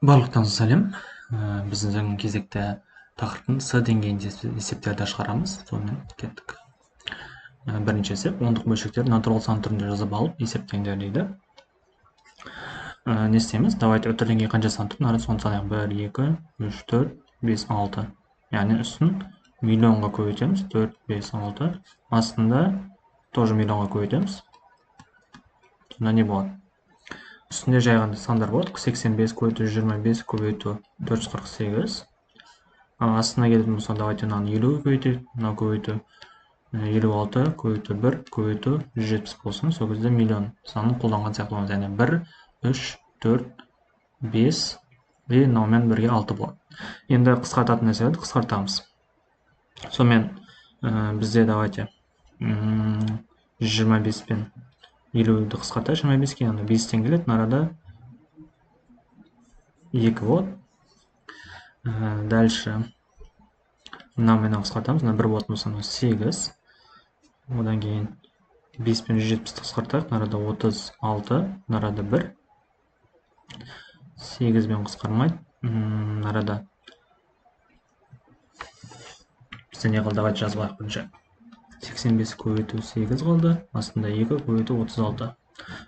Барлықтарыңызға сәлем. Біздің кезекті тақырыптың с деңгейінде есептерді шығарамыз. Сонымен кеттік. Бірінші есеп, ондық бөлшектер натурал сан түрінде жазып алып есептеңдер дейді. Не істейміз? Давайте өтір деңгей қанша сан тұр? Соны санайық. 1, 2, 3, 4, 5, 6. Яғни үстін миллионға көбейтеміз. 4, 5, 6. Астында тоже миллионға көбейтеміз. Сонда не болады? Үстінде жайғанда сандар болады. 85 көбейту 25 көбейту 448. Астына келетін болса, давайте мынаны 50 көбейтейік. Мынау көбейту 56 көбейту 1 көбейту 170 болсын. Сол кезде миллион санын қолданған сияқты боламыз. Яғни 1, 3, 4, 5 и мынаумен бірге 6 болады. Енді қысқартатын нәрселерді қысқартамыз. Сонымен бізде давайте 125 пен 50-ді қысқарта 25-ке, яғни 5-тен келеді, арада 2 болады. Дальше мынаумен қысқартамыз, 1 болатын болса 8. Одан кейін 5 пен 170-ті қысқартайық, арада 36, арада 1. 8 бен қысқармайды, арада бізде не қалды, давайте жазып алайық бірінші. 85 көбейту 8 қалды, астында 2 көбейту 36.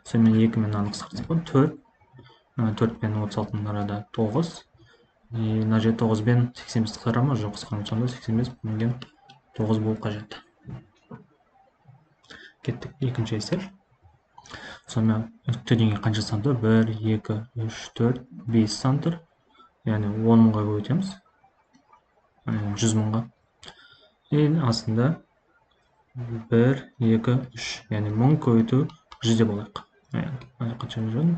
Сонымен 2 мен мынаны қысқартсақ болады, 4 пен 36-ның арада 9. Мына жерде 9 бен 85 қысқара ма? Жоқ, қысқармайды. Сонда 85 бөлінген 9 болу қажет. Кеттік, екінші есеп. Сонымен үтті деңгей қанша сан тұр? 1, 2, 3, 4, 5 сан тұр. Яғни 10 мыңға көбейтеміз. 100 мыңға. Астында 1, 2, 3. Яғни 1000 көбейту 100 деп алайық. Қанша жүрген?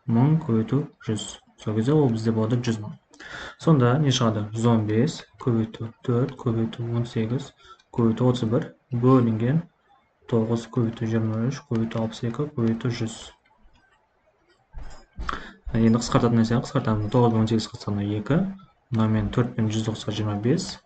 1000 көбейту 100. Сол кезде ол бізде болады 100 мың. Сонда не шығады? 115 көбейту 4 көбейту 18 көбейту 31 бөлінген 9 көбейту 23 көбейту 62 көбейту 100. Енді қысқартатын нәрсені қысқартамыз. 9 пен 18 қысқарса 2. Мынамен 4 пен 109-ға 25.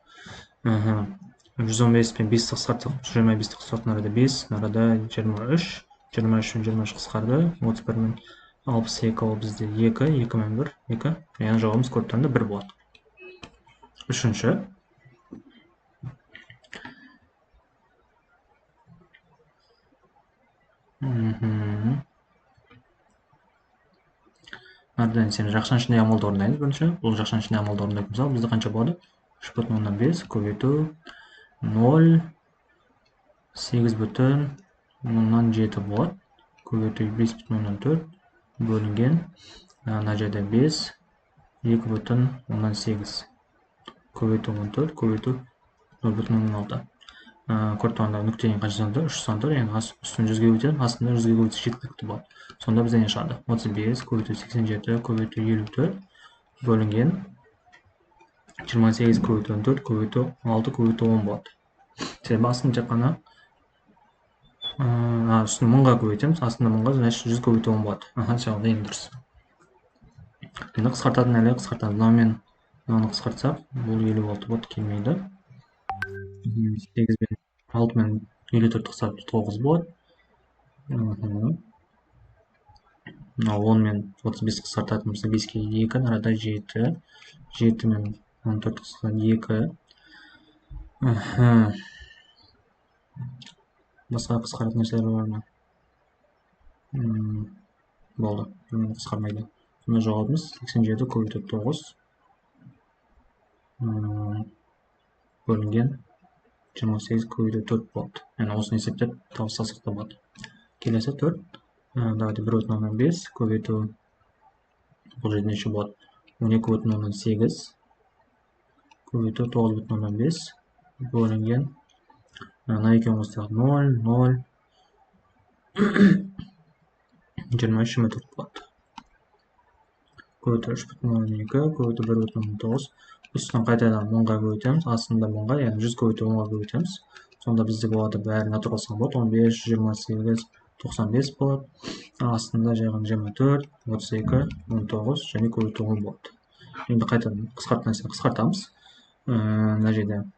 115 пен 5 қысқартсақ 25-ті қысқартқан арада 5, арада 23. 23 пен 23 қысқарды. 31 мен 62 ол бізде 2, 2 мен 1, 2. Яғни жауабымыз көптен 1 болады. Үшінші. Әрден сені жақшан ішінде амалды орындаймыз бірінші. Бұл жақшан ішінде амалды орындайтын мысалы бізде қанша болады? 3,5 көбейту 0, 8,7 болады. Көбейту 5,4 бөлінген, ана жерде 5, 2,8 көбейту 14 көбейту 0,6. Көртуғанда нүктенің қанша сан тұр? 3 сан тұр, яғни үстін 100-ге көбейтеміз, астында 100-ге көбейтсе жеткілікті болады. Сонда бізде не шығады? 35 көбейту 87 көбейту 54 бөлінген 28 көбейту 14 көбейту 6 көбейту 10 болады. Себебі астын тек қана үстін 1000-ға көбейтеміз, астында 1000-ға, значит 100 көбейту 10 болады. Жауабы ең дұрыс. Енді қысқартатын әлі қысқартады. Мынамен мынаны қысқартсақ, бұл 56 болады, келмейді. 8 мен 6 мен 54 қысқартып 9 болады. 10 мен 35 қысқартатын болса 5-ке 2, арада 7. 7 мен 14 қысқартып 2. Басқа қысқаратын нәрселер бар ма? Болды, қысқармайды. Сонда жауабымыз 87 көбейту 9 бөлінген 28 көбейту 4 болады. Яғни осыны есептеп тауып салсақ та болады. Келесі 4. Давайте 1,5 көбейту, бұл жерде неше болады? 12,8 көбейту 9,5 бөлінген, мына екеуін қоссақ 0, 0, 23,4 болады. Көбейту 3,2 көбейту 1,9. Үстін қайтадан 10-ға көбейтеміз, астында 10-ға, яғни 100 көбейту 10-ға көбейтеміз. Сонда бізде болады бәрі натурал сан болады. 15, 28, 95 болады. Астында жайған 24, 32, 19 және көбейту 10 болады. Енді қайтадан қысқартамыз. Мына жерде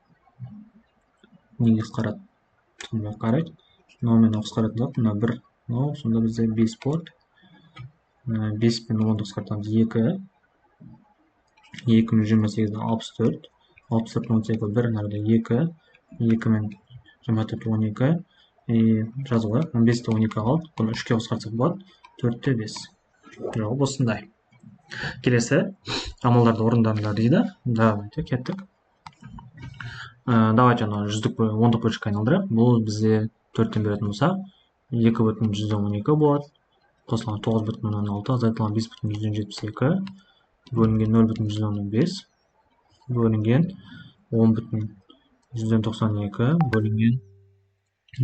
неге қысқарады? Сонда қарайық. Мынаумен қысқаратын жоқ. Мына 1, сонда бізде 5 болады. 5 пен 10-ды қысқартамыз 2. 2028'den 64. 64 18 1 nerede 2. 2 мен 24 12. Жазуға 15-те 12 қалды. Бұны 3-ке қысқартсақ болады. 4-те 5. Жауап осындай. Келесі амалдарды орындаңдар дейді. Давайте кеттік. Давайте жүздік ондық бөлшекке айналдырайық. Бұл бізде 4-тен беретін болса 2,112 болады. Қосылған 9,16, азайтылған 5,172, бөлінген 0,115, бөлінген 10,192, бөлінген.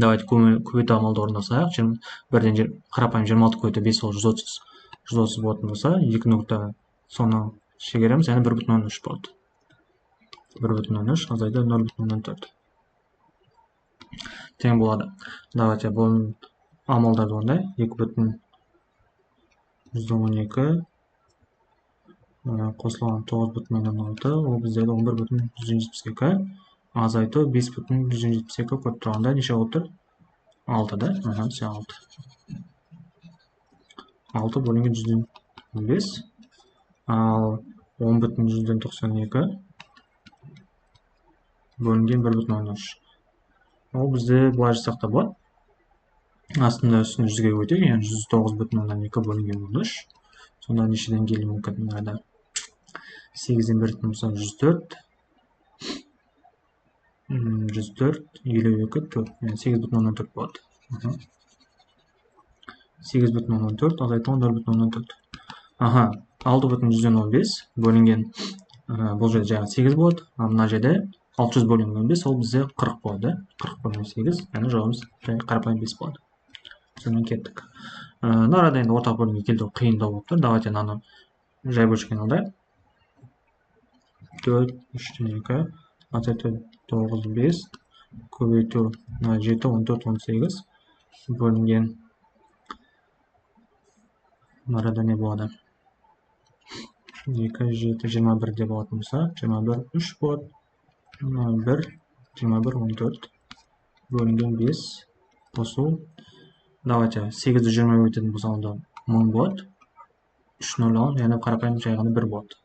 Давайте көбейту амалды орындасақ, бірден қарапайым 26 көбейту 5 ол 130. 130 болатын болса, 2 нүкта соны шегереміз, яғни 1,13 болады. 1,13 азайды 0,4. Тең болады. Давайте бұл амалдарды орындай. 2,112 қосылған 9,16, ол біздегі 11,172, азайту 5,172 көріп тұрғанда неше отыр? 6 да? 6. 6 бөлінген 115, ал 10,192 бөлінген 1,13. Ол бізде бұлай жасақ та болады. Астында үстіне 100-ге өтейік, яғни 109,2 бөлінген 13. Сонда нешеден келі мүмкін арада? 8-ден беретін болса 104, 104, 52, 4, яғни 8,14 болады. 8,14 азайтылған 0,14. 6,115 бөлінген бұл жерде жаңағы 8 болады. Мына жерде 600 бөлінген 15, ол бізде 40 болады. 40 бөлінген 8, яғни жауабымыз қарапайым 5 болады. Сонымен кеттік. Арада енді ортақ бөлімге келді, қиындау болып тұр. Давайте мынаны жай бөлшекке айналдырайық. 4, 3, 2, азайту 9, 5, көбейту 7, 14, 18, бөлінген. Арада не болады? 2, 7, 21 де болатын болса, 21, 3 болады. 1, 21, 14, бөлінген 5, қосу. Давайте 8-ді 20 өтетін болса, онда 1000 болады. 3 0 алып, яғни қарапайым жайғаны 1 болады.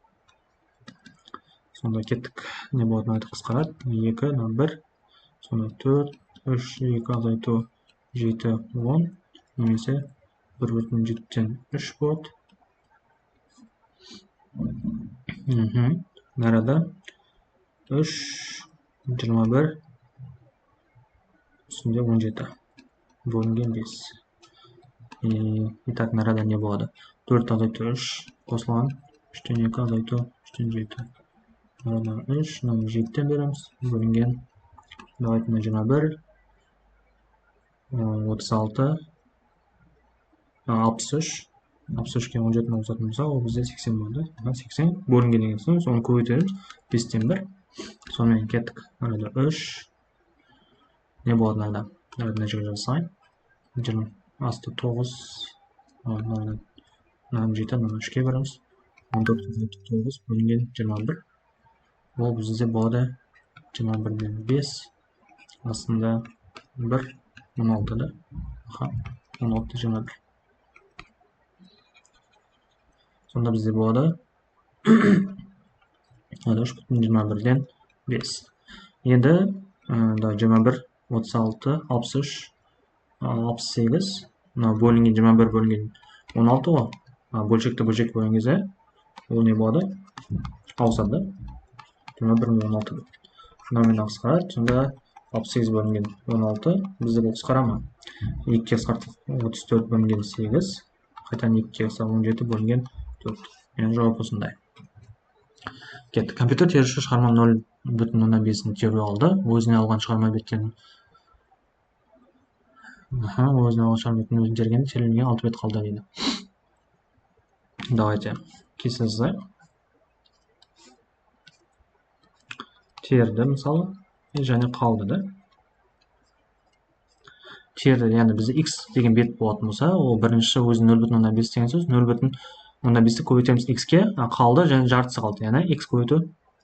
Сонда кеттік. Не болады? Мынайды қысқарады. 2, 1, сонда 4, 3, 2 азайту 7, 10, немесе 1,7-тен 3 болады. Арада 3, 21, үстінде 17. Бөлінген 5. Итак, арада не болады? 4 азайту 3 қосылған 3-тен 2 азайту 3-тен 7. Арада 3, 7-тен береміз. Бөлінген. Давайте 21, 36, 63. 63-ке 17 қосатын болса, ол бізде 80 болды. 80 бөлінген деген соң, соны көбейтеміз. 5-тен 1. Сонымен кеттік. Арада 3. Не болады арада? Арада нәтиже жасайын. Асты 9, 7, 3-ке береміз. 14, 9 бөлінген 21. Ол бізде болады 21-ден 5. Астында 1, 16 да. 16, 21. Сонда бізде болады 3,21-ден 5. Енді 21, 36, 63, 68, бөлінген 21 бөлінген 16 ғой. Бөлшекті бөлшек бөлген кезде ол не болады? Ауысады. 21 мен 16. Шунамен қысқарады. Сонда 68 бөлінген 16 бізде бұл қысқарама. 2-ке қысқартып 34 бөлінген 8. Қайтадан 2-ке қысқарып 17 бөлінген 4. Яғни жауап осындай. Кетті. Компьютер теруші шығарма 0,5-ні теру алды. Өзіне алған шығарма беттен өзіне алған шығарма беттен өзін тергенде терілген 6 бет қалды дейді. Давайте кесе жазайық. Терді мысалы, және қалды да. Терді, яғни бізде x деген бет болатын болса, ол бірінші өзін 0,5 деген сөз, 0,5-ті көбейтеміз x-ке, қалды және жартысы қалды, яғни x көбейту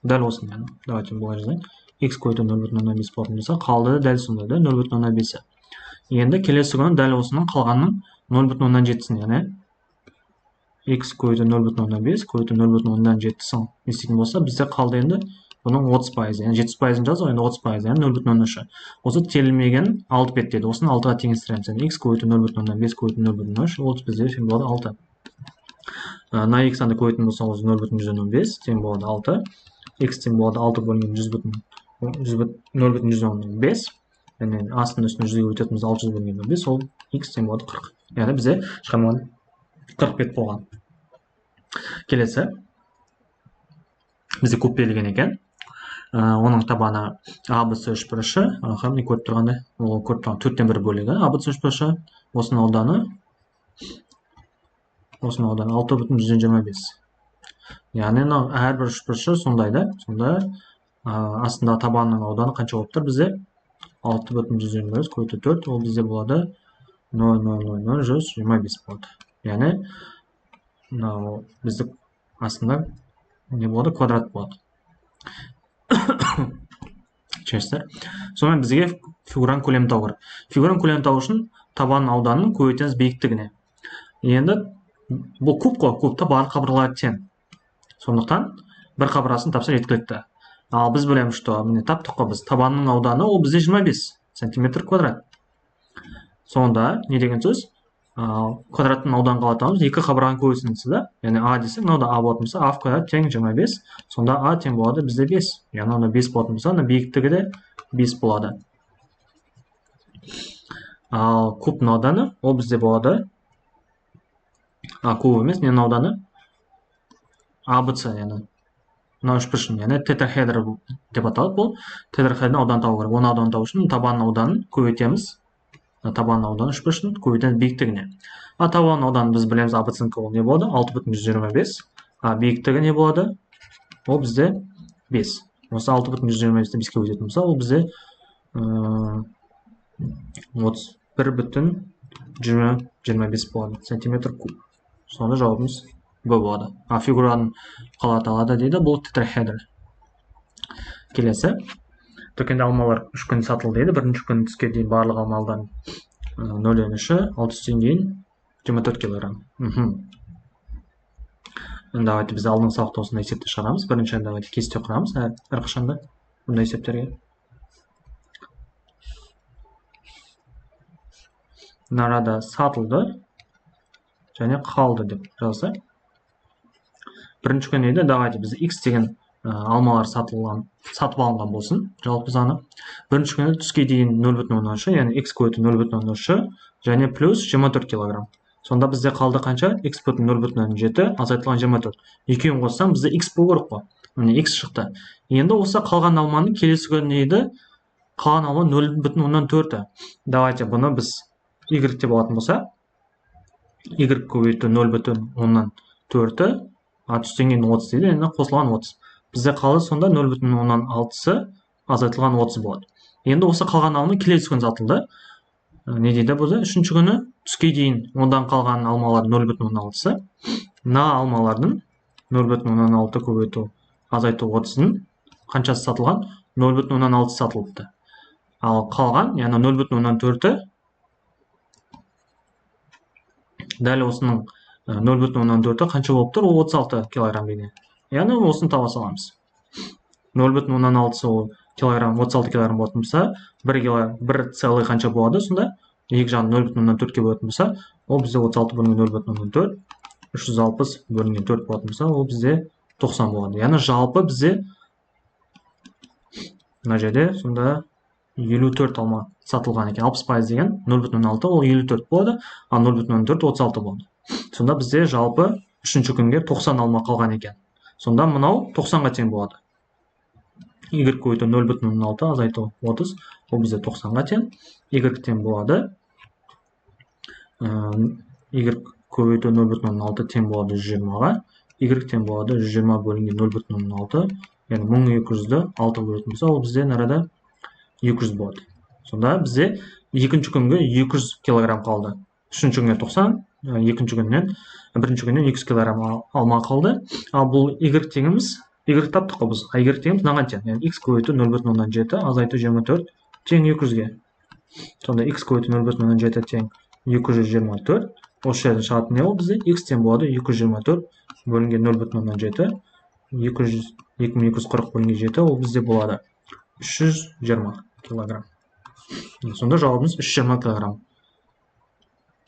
дәл осы. Давайте бұлай жазайын. X көбейту 0,5 болатын болса, қалды дәл сонда да 0,5. Енді келесі күні дәл осының қалғанның 0,7-сін, яғни x көбейту 0,5 көбейту 0,7 сан есейтін болса, бізде қалды енді бұның 30%, яғни 70%-ын жазу, енді 30%, яғни 0,3. Осы телімеген 6 бет деді. Осыны 6-ға теңестіреміз. Яғни x көбейту 0,5 көбейту 0,3, ол бізде тең болады 6. На x аны көбейтін болса, осы 0,115 тең болады 6. X тең болады 6 бөлінген 0,115. Яғни астын үстін 100-ге өтетіміз 600 бөлінген 15, ол x тең болады 40. Яғни бізде шығармаған 40 бет болған. Келесі бізде көп берілген екен. Оның табаны ABC үшбұрышы, міне көріп тұрғандай, ол көріп тұрған 4-тен 1 бөлігі ABC үшбұрышы. Осының ауданы 6,125. Яғни әрбір үшбұрышы сондайды. Сонда астында табанның ауданы қанша болып тұр бізде? 6,125 көбейту 4, ол бізде болады 0,000,125 болады. Яғни бізді астында не болады? Квадрат болады. Честер. Сонымен бізге фигуран көлемін табу керек. Фигуран көлемін табу үшін табанның ауданын көбейтеміз биіктігіне. Енді бұл куб қой, кубта барлық қабырғалар тең. Сондықтан бір қабырғасын тапса жеткілікті. Ал біз білеміз, что міне таптық қой біз. Табанның ауданы ол бізде 25 сантиметр квадрат. Сонда не деген сөз? Квадраттың ауданын қалай табамыз? Екі қабырғаның көбейтіндісі да, яғни а десек, мынау да а болатын болса, а в квадрат тең 25. Сонда а тең болады бізде 5. Яғни оны 5 болатын болса, биіктігі де 5 болады. Ал кубтың ауданы ол бізде болады. Куб емес, ненің ауданы? ABC, яғни мына үшбұрышын, яғни тетрахедр деп аталады. Бұл тетрахедрдің ауданын табу керек. Оның ауданын табу үшін табанның ауданын көбейтеміз. Табанның ауданы үшбұрышын көбейтеміз биіктігіне. Табанның ауданы біз білеміз, ABC-нікі ол не болады? 6,125. Биіктігі не болады? Ол бізде 5. Осы 6,125-ті 5-ке көбейтетін болса, ол бізде 31,25 болады. Сантиметр куб. Сонда жауабымыз Б болады. Фигураның қалай аталады дейді, бұл тетрахедр. Келесі. Дүкенде алмалар 3 күн сатылды дейді. Бірінші күн түске дейін барлық алмалдан 0,3, 6 түстен кейін 24 килограмм. Давайте біз алдын сабақта осындай есепті шығарамыз. Бірінші давайте кесте құрамыз әрқашанда бұндай есептерге. Нарада сатылды және қалды деп жазса. Бірінші күн еді, давайте біз x деген алмалар сатып алынған болсын, жалпы саны. Бірінші күні түске дейін 0,13, яғни x көбейту 0,13 және плюс 24 килограмм. Сонда бізде қалды қанша? X бүтін 0,7 азайтылған 24. Екеуін қоссам бізде x болу керек қой. Міне x шықты. Енді осы қалған алманың келесі күні еді, қалған алма 0,4. Давайте бұны біз y деп алатын болса, y көбейту 0,4, түстен кейін 30 дейді, енді қосылған 30. Бізде қалды сонда 0,6-сы азайтылған 30 болады. Енді осы қалған алма келесі күн сатылды. Не дейді бұзы? Үшінші күні түске дейін ондан қалған алмалар 0,6-сы. На алмалардың 0,6 көбейту азайту 30-ын қаншасы сатылған? 0,6 сатылыпты. Ал қалған, яғни 0,4-ті дәл осының 0,4-ті қанша болып тұр? Ол 36 килограмм дейді. Яғни осыны таба саламыз. 0,6-сы ол килограмм, 36 килограмм болатын болса, 1 целый қанша болады? Сонда 2 жағын 0,4-ке бөлетін болса, ол бізде 36 бөлінген 0,4, 360 бөлінген 4 болатын болса, ол бізде 90 болады. Яғни жалпы бізде мына жерде сонда 54 алма сатылған екен. 60% деген 0,6 ол 54 болады, а 0,4 36 болады. Сонда бізде жалпы үшінші күнге 90 алма қалған екен. Сонда мынау 90-ға тең болады. Y көбейту 0,6 азайту 30, ол бізде 90-ға тең. Y тең болады. Y көбейту 0,6 тең болады 120-ға. Y тең болады 120 бөлінген 0,6, яғни 1200-ді 6 бөлетін болса, ол бізде нарада 200 болады. Сонда бізде екінші күнге 200 килограмм қалды. Үшінші күнге 90, бірінші күннен 200 килограмм алма қалды. Ал бұл Y теңіміз, Y таптық қой біз. Y теңіміз наған тең? Яғни X көбейту 0,7 азайту 24 тең 200-ге. Сонда X көбейту 0,7 тең 224 осы жерден шығатын не ол бізде? X-тен болады 224 бөлінген 0,7. 2240 бөлінген 7 ол бізде болады 320 килограмм. Сонда жауабымыз 320 килограмм.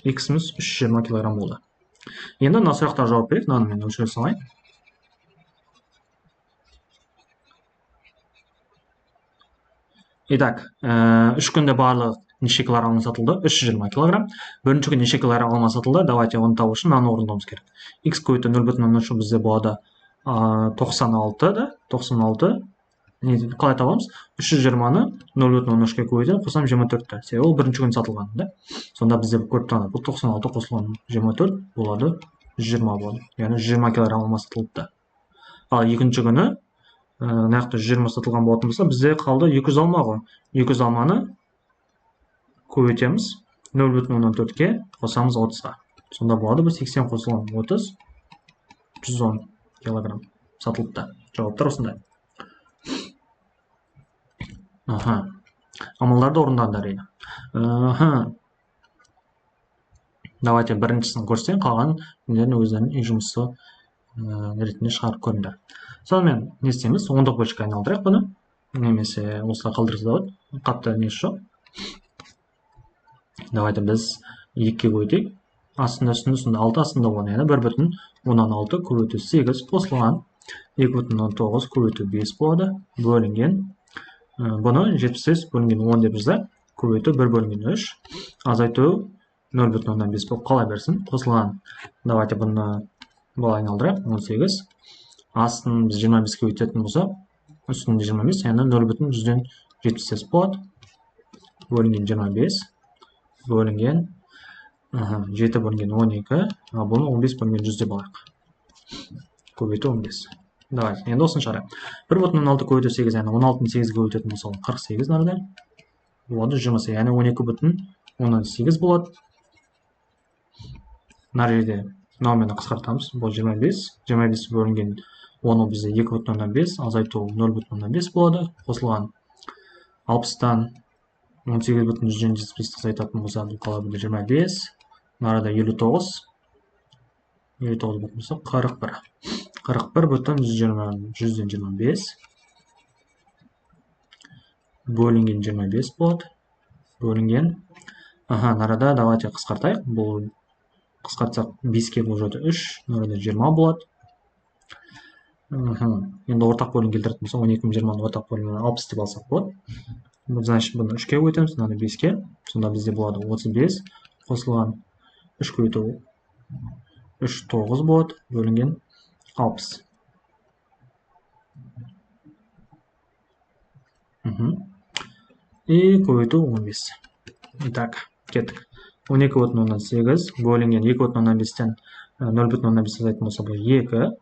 X-imiz 320 килограмм болды. Енді мына сұрақтарға жауап берейік. Мынаны мен өшіре салайын. Итак, 3 күнде барлық неше килограмм сатылды? 320 килограмм. Бірінші күн неше килограмм алма сатылды? Давайте оны табу үшін мынаны орындауымыз керек. X көбейту 0,3 бізде болады 96 да, 96. Қалай табамыз? 320-ны 0,13-ке көбейтіп қосам 24-ті. Себебі ол бірінші күн сатылған, да? Сонда бізде көріп тұрғанда бұл 96 қосылған 24 болады 120 болады. Яғни 120 килограмм алма сатылыпты. Ал екінші күні нақты 120 сатылған болатын болса, бізде қалды 200 алма ғой. 200 алманы көбейтеміз 0,14-ке қосамыз 30-та. Сонда болады бір 80 қосылған 30 110 килограмм сатылыпты. Жауаптар осындай. Амалдарды орындаңдар еді. Давайте біріншісін көрсең, қалған өздерінің үй жұмысы ретінде шығарып көріңдер. Сонымен не істейміз? Ондық бөлшекке айналдырайық бұны. Немесе осылай қалдырса да болады. Қатты несі жоқ. Давайте біз 2-ке көбейтейік. Астында 6, астында 10. Яғни 1,16 көбейту 8 қосылған 2,19 көбейту 5 болады. Бөлінген. Бұны 78 бөлінген 10 деп жазайық. Көбейту 1 бөлінген 3. Азайту 0,15 болып қала берсін. Қосылған. Давайте бұны бұл айналдырайық. 18. Астын біз 25 көбейтетін болса, үстінде 25, яғни 0,178 болады. Бөлінген 25. Бөлінген 7 бөлінген 12. А бұны 15 бөлінген 100 деп алайық. Көбейту 15. Давай, енді осын шығарайық. 1,16 көбейту 8, яғни 16-ны 8 көбейтетін болса, 48 нарада. Болады 20, яғни 12,18 болады. Нар жерде номені қысқартамыз. Бұл 25. 25 бөлінген 10 бізде 2,15, азайту 0,15 болады. Қосылған 60-тан 18,175 азайтатын болса, бұл қала білді 25. Нарада 59. 59 бұтын болса 41. 41 бұтын 125. Бөлінген 25 болады. Бөлінген. Нарада давайте қысқартайық. Бұл қысқартсақ 5-ке бұл жоты 3. Нарада 20 болады. Енді ортақ бөлін келтіретін болса, 12,20-ны ортақ бөлін 60 деп алсақ болады. Значит, бұны 3-ке өтеміз, мынаны 5-ке. Сонда бізде болады 35. Қосылған 3 көбейту 3 9 болады. Бөлінген 60. И көбейту 15. Итак, кеттік. 12,18 бөлінген 2,15-тен 0,15 азайтын болса, бұл 2.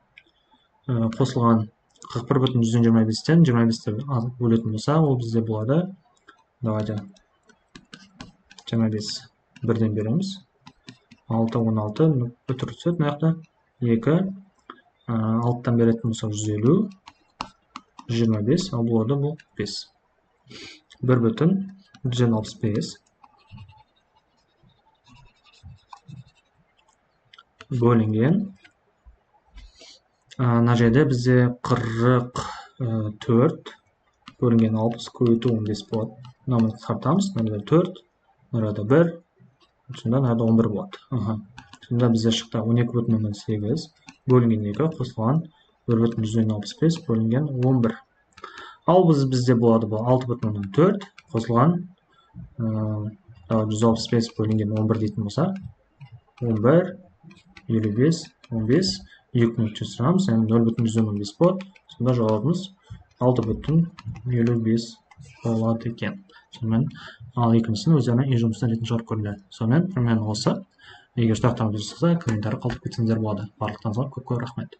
Қосылған 41,125-тен 25-те бөлетін болса, ол бізде болады. Давайте 25 бірден береміз. 6, 16, өтір түсет, маяқта 2. 6-тан беретін болса 150, 25, ал болады бұл 5. 1,165 бөлінген. Мына жерде бізде 44 бөлінген 60 көбейту 15 болады. Мынаны қысқартамыз. Мынада 4, мынада 1, сонда мынада 11 болады. Сонда бізде шықты 12,18 бөлінген 2 қосылған 1,165 бөлінген 11. Ал бізде болады бұл 6,4 қосылған 165 бөлінген 11 дейтін болса, 11, 55, 15, 2,3 сұрамыз, 0,115 болады. Сонда жауабымыз 6,55 болады екен. Сонымен, ал екіншісін өздерінің үй жұмысын ретін шығарып көріңдер. Сонымен, примерно осы. Егер сұрақтарыңыз болса, комментарий қалдырып кетсеңіздер болады. Барлықтарыңызға көп рахмет.